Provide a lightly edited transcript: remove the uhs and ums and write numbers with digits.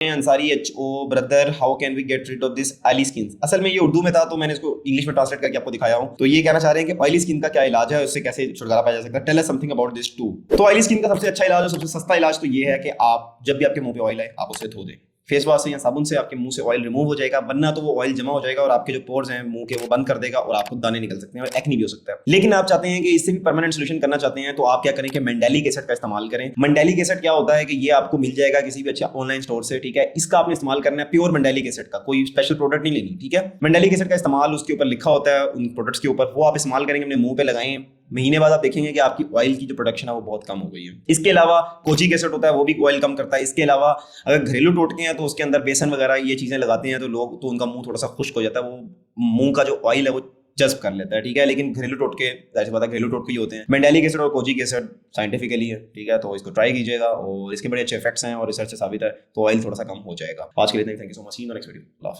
Ansari HO brother, how can we get rid of this oily skin. असल में ये उर्दू में था तो मैंने इसको इंग्लिश में ट्रांसलेट करके आपको दिखाया हूँ। तो ये कहना चाह रहे हैं कि ऑयली स्किन का क्या इलाज है, उससे कैसे छुटकारा पाया जा सकता है। Tell us something about this too. तो ऑयली स्किन का सबसे अच्छा इलाज और सबसे सस्ता इलाज तो ये है कि आप जब भी आपके मुंह पे ऑयल आए आप उसे धो दें। फेस वॉश से या साबुन से आपके मुंह से ऑयल रिमूव हो जाएगा, वरना तो वो ऑयल जमा हो जाएगा और आपके जो पोर्स हैं मुंह के वो बंद कर देगा और आपको दाने निकल सकते हैं और एक्नी भी हो सकता है। लेकिन आप चाहते हैं कि इससे भी परमानेंट सोल्यूशन करना चाहते हैं तो आप क्या करें कि मंडेलिक एसिड का इस्तेमाल करें। मंडेलिक एसिड क्या होता है कि ये आपको मिल जाएगा किसी भी अच्छा ऑनलाइन स्टोर से, ठीक है। इसका आपने इस्तेमाल करना है प्योर मंडेलिक एसिड का, कोई स्पेशल प्रोडक्ट नहीं लेनी, ठीक है। मंडेलिक एसिड का इस्तेमाल उसके ऊपर लिखा होता है उन प्रोडक्ट्स के ऊपर, वो आप इस्तेमाल करेंगे, अपने मुंह पे लगाएं। महीने बाद आप देखेंगे कि आपकी ऑयल की जो प्रोडक्शन है वो बहुत कम हो गई है। इसके अलावा कोचिक एसिड होता है, वो भी ऑयल कम करता है। इसके अलावा अगर घरेलू टोटके हैं तो उसके अंदर बेसन वगैरह ये चीजें लगाते हैं तो लोग तो उनका मुंह थोड़ा सा खुश्क हो जाता है, वो मुंह का जो ऑयल है वो जज्ब कर लेता है, ठीक है। लेकिन घरेलू टोटके ऐसी बात है, घरेलू टोटके ही होते हैं। मेंडेलिक एसिड और कोचिक एसिड साइंटिफिकली है, ठीक है। तो इसको ट्राई कीजिएगा और इसके बड़े अच्छे इफेक्ट्स हैं और रिसर्च से साबित है, तो ऑयल थोड़ा सा कम हो जाएगा। आज के लिए thank you so much, see you next video.